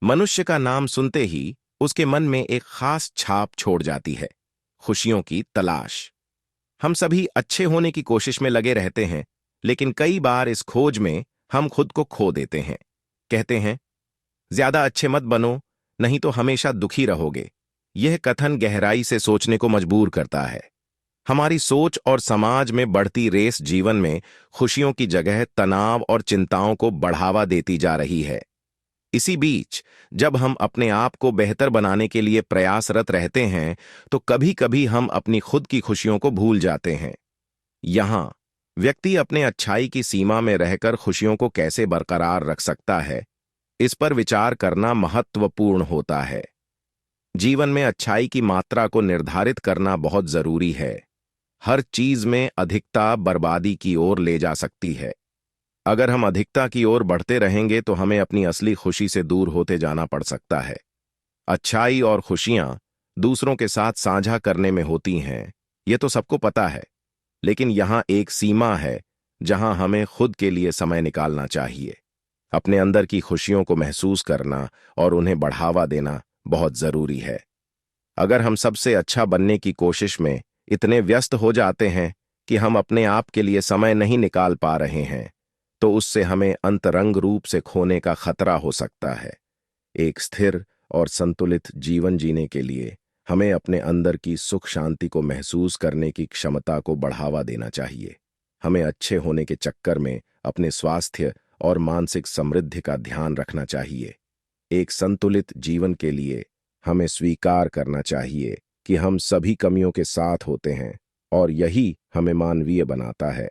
मनुष्य का नाम सुनते ही उसके मन में एक खास छाप छोड़ जाती है, खुशियों की तलाश। हम सभी अच्छे होने की कोशिश में लगे रहते हैं, लेकिन कई बार इस खोज में हम खुद को खो देते हैं। कहते हैं, ज्यादा अच्छे मत बनो, नहीं तो हमेशा दुखी रहोगे। यह कथन गहराई से सोचने को मजबूर करता है। हमारी सोच और समाज में बढ़ती रेस जीवन में खुशियों की जगह तनाव और चिंताओं को बढ़ावा देती जा रही है। इसी बीच जब हम अपने आप को बेहतर बनाने के लिए प्रयासरत रहते हैं, तो कभी-कभी हम अपनी खुद की खुशियों को भूल जाते हैं। यहाँ व्यक्ति अपने अच्छाई की सीमा में रहकर खुशियों को कैसे बरकरार रख सकता है, इस पर विचार करना महत्वपूर्ण होता है। जीवन में अच्छाई की मात्रा को निर्धारित करना बहुत जरूरी है। हर चीज में अधिकता बर्बादी की ओर ले जा सकती है। अगर हम अधिकता की ओर बढ़ते रहेंगे तो हमें अपनी असली खुशी से दूर होते जाना पड़ सकता है। अच्छाई और खुशियां दूसरों के साथ साझा करने में होती हैं, ये तो सबको पता है। लेकिन यहाँ एक सीमा है जहां हमें खुद के लिए समय निकालना चाहिए। अपने अंदर की खुशियों को महसूस करना और उन्हें बढ़ावा देना बहुत जरूरी है। अगर हम सबसे अच्छा बनने की कोशिश में इतने व्यस्त हो जाते हैं कि हम अपने आप के लिए समय नहीं निकाल पा रहे हैं, तो उससे हमें अंतरंग रूप से खोने का खतरा हो सकता है। एक स्थिर और संतुलित जीवन जीने के लिए हमें अपने अंदर की सुख शांति को महसूस करने की क्षमता को बढ़ावा देना चाहिए। हमें अच्छे होने के चक्कर में अपने स्वास्थ्य और मानसिक समृद्धि का ध्यान रखना चाहिए। एक संतुलित जीवन के लिए हमें स्वीकार करना चाहिए कि हम सभी कमियों के साथ होते हैं, और यही हमें मानवीय बनाता है।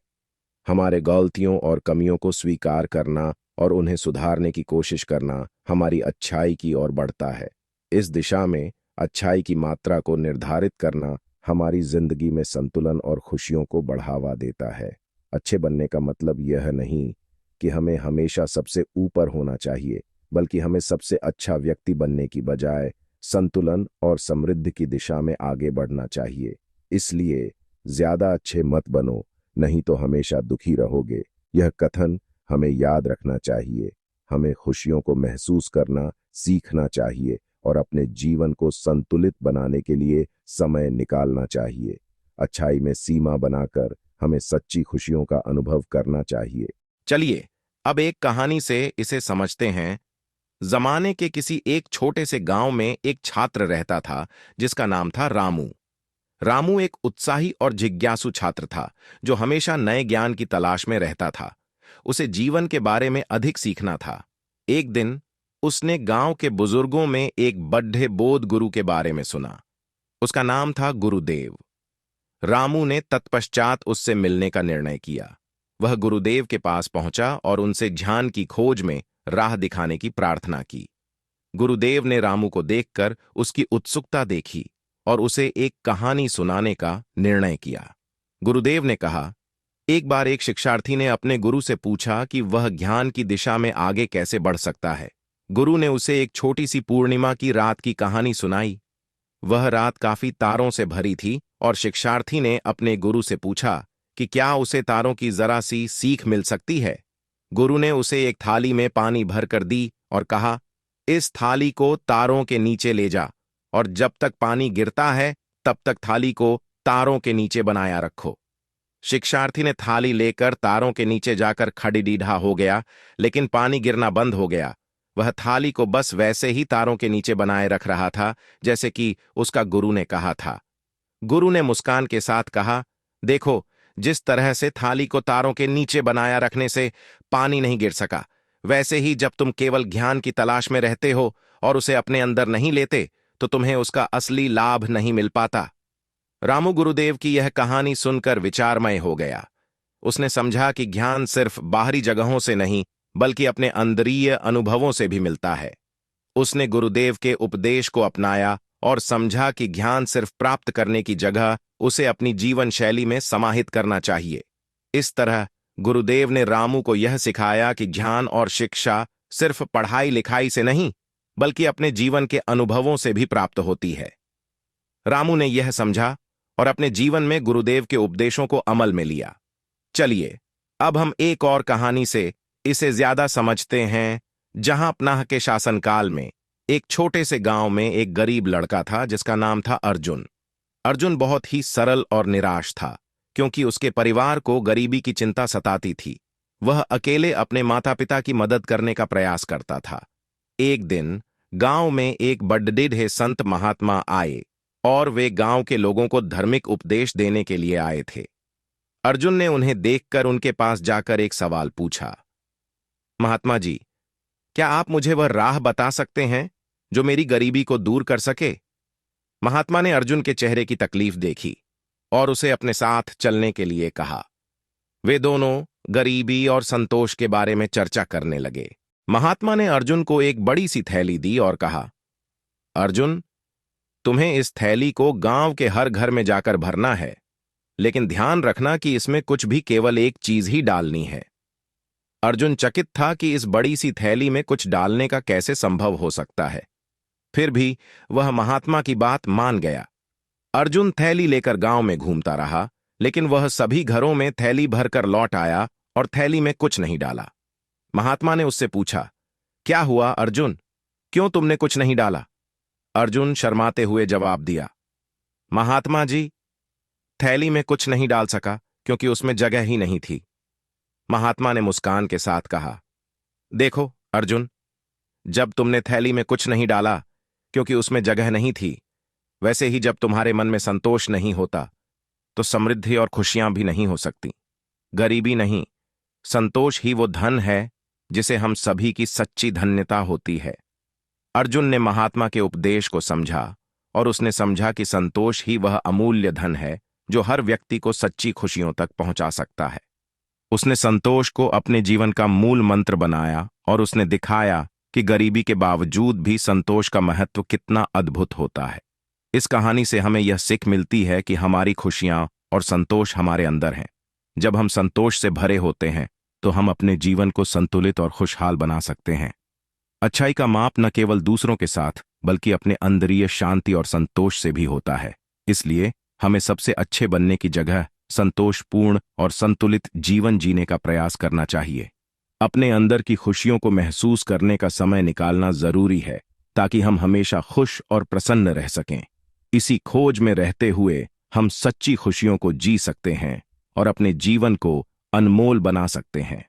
हमारे गलतियों और कमियों को स्वीकार करना और उन्हें सुधारने की कोशिश करना हमारी अच्छाई की ओर बढ़ता है। इस दिशा में अच्छाई की मात्रा को निर्धारित करना हमारी जिंदगी में संतुलन और खुशियों को बढ़ावा देता है। अच्छे बनने का मतलब यह नहीं कि हमें हमेशा सबसे ऊपर होना चाहिए, बल्कि हमें सबसे अच्छा व्यक्ति बनने की बजाय संतुलन और समृद्धि की दिशा में आगे बढ़ना चाहिए। इसलिए ज्यादा अच्छे मत बनो, नहीं तो हमेशा दुखी रहोगे। यह कथन हमें याद रखना चाहिए। हमें खुशियों को महसूस करना सीखना चाहिए और अपने जीवन को संतुलित बनाने के लिए समय निकालना चाहिए। अच्छाई में सीमा बनाकर हमें सच्ची खुशियों का अनुभव करना चाहिए। चलिए अब एक कहानी से इसे समझते हैं। जमाने के किसी एक छोटे से गांव में एक छात्र रहता था जिसका नाम था रामू। रामू एक उत्साही और जिज्ञासु छात्र था जो हमेशा नए ज्ञान की तलाश में रहता था। उसे जीवन के बारे में अधिक सीखना था। एक दिन उसने गांव के बुजुर्गों में एक बड्ढे बोध गुरु के बारे में सुना। उसका नाम था गुरुदेव। रामू ने तत्पश्चात उससे मिलने का निर्णय किया। वह गुरुदेव के पास पहुंचा और उनसे ध्यान की खोज में राह दिखाने की प्रार्थना की। गुरुदेव ने रामू को देखकर उसकी उत्सुकता देखी और उसे एक कहानी सुनाने का निर्णय किया। गुरुदेव ने कहा, एक बार एक शिक्षार्थी ने अपने गुरु से पूछा कि वह ज्ञान की दिशा में आगे कैसे बढ़ सकता है। गुरु ने उसे एक छोटी सी पूर्णिमा की रात की कहानी सुनाई। वह रात काफी तारों से भरी थी और शिक्षार्थी ने अपने गुरु से पूछा कि क्या उसे तारों की जरा सी सीख मिल सकती है। गुरु ने उसे एक थाली में पानी भरकर दी और कहा, इस थाली को तारों के नीचे ले जा और जब तक पानी गिरता है तब तक थाली को तारों के नीचे बनाया रखो। शिक्षार्थी ने थाली लेकर तारों के नीचे जाकर खड़ीडीढा हो गया, लेकिन पानी गिरना बंद हो गया। वह थाली को बस वैसे ही तारों के नीचे बनाए रख रहा था जैसे कि उसका गुरु ने कहा था। गुरु ने मुस्कान के साथ कहा, देखो, जिस तरह से थाली को तारों के नीचे बनाया रखने से पानी नहीं गिर सका, वैसे ही जब तुम केवल ज्ञान की तलाश में रहते हो और उसे अपने अंदर नहीं लेते, तो तुम्हें उसका असली लाभ नहीं मिल पाता। रामू गुरुदेव की यह कहानी सुनकर विचारमय हो गया। उसने समझा कि ज्ञान सिर्फ बाहरी जगहों से नहीं, बल्कि अपने अंदरीय अनुभवों से भी मिलता है। उसने गुरुदेव के उपदेश को अपनाया और समझा कि ज्ञान सिर्फ प्राप्त करने की जगह उसे अपनी जीवन शैली में समाहित करना चाहिए। इस तरह गुरुदेव ने रामू को यह सिखाया कि ज्ञान और शिक्षा सिर्फ पढ़ाई लिखाई से नहीं, बल्कि अपने जीवन के अनुभवों से भी प्राप्त होती है। रामू ने यह समझा और अपने जीवन में गुरुदेव के उपदेशों को अमल में लिया। चलिए अब हम एक और कहानी से इसे ज्यादा समझते हैं, जहां अपनाह के शासनकाल में एक छोटे से गांव में एक गरीब लड़का था जिसका नाम था अर्जुन। अर्जुन बहुत ही सरल और निराश था, क्योंकि उसके परिवार को गरीबी की चिंता सताती थी। वह अकेले अपने माता पिता की मदद करने का प्रयास करता था। एक दिन गांव में एक बड्ढे संत महात्मा आए और वे गांव के लोगों को धार्मिक उपदेश देने के लिए आए थे। अर्जुन ने उन्हें देखकर उनके पास जाकर एक सवाल पूछा, महात्मा जी, क्या आप मुझे वह राह बता सकते हैं जो मेरी गरीबी को दूर कर सके? महात्मा ने अर्जुन के चेहरे की तकलीफ देखी और उसे अपने साथ चलने के लिए कहा। वे दोनों गरीबी और संतोष के बारे में चर्चा करने लगे। महात्मा ने अर्जुन को एक बड़ी सी थैली दी और कहा, अर्जुन, तुम्हें इस थैली को गांव के हर घर में जाकर भरना है, लेकिन ध्यान रखना कि इसमें कुछ भी केवल एक चीज ही डालनी है। अर्जुन चकित था कि इस बड़ी सी थैली में कुछ डालने का कैसे संभव हो सकता है। फिर भी वह महात्मा की बात मान गया। अर्जुन थैली लेकर गांव में घूमता रहा, लेकिन वह सभी घरों में थैली भरकर लौट आया और थैली में कुछ नहीं डाला। महात्मा ने उससे पूछा, क्या हुआ अर्जुन, क्यों तुमने कुछ नहीं डाला? अर्जुन शर्माते हुए जवाब दिया, महात्मा जी, थैली में कुछ नहीं डाल सका क्योंकि उसमें जगह ही नहीं थी। महात्मा ने मुस्कान के साथ कहा, देखो अर्जुन, जब तुमने थैली में कुछ नहीं डाला क्योंकि उसमें जगह नहीं थी, वैसे ही जब तुम्हारे मन में संतोष नहीं होता तो समृद्धि और खुशियां भी नहीं हो सकती। गरीबी नहीं, संतोष ही वो धन है जिसे हम सभी की सच्ची धन्यता होती है। अर्जुन ने महात्मा के उपदेश को समझा और उसने समझा कि संतोष ही वह अमूल्य धन है जो हर व्यक्ति को सच्ची खुशियों तक पहुंचा सकता है। उसने संतोष को अपने जीवन का मूल मंत्र बनाया और उसने दिखाया कि गरीबी के बावजूद भी संतोष का महत्व कितना अद्भुत होता है। इस कहानी से हमें यह सीख मिलती है कि हमारी खुशियां और संतोष हमारे अंदर हैं। जब हम संतोष से भरे होते हैं तो हम अपने जीवन को संतुलित और खुशहाल बना सकते हैं। अच्छाई का माप न केवल दूसरों के साथ बल्कि अपने अंदरीय शांति और संतोष से भी होता है। इसलिए हमें सबसे अच्छे बनने की जगह संतोषपूर्ण और संतुलित जीवन जीने का प्रयास करना चाहिए। अपने अंदर की खुशियों को महसूस करने का समय निकालना जरूरी है ताकि हम हमेशा खुश और प्रसन्न रह सकें। इसी खोज में रहते हुए हम सच्ची खुशियों को जी सकते हैं और अपने जीवन को अनमोल बना सकते हैं।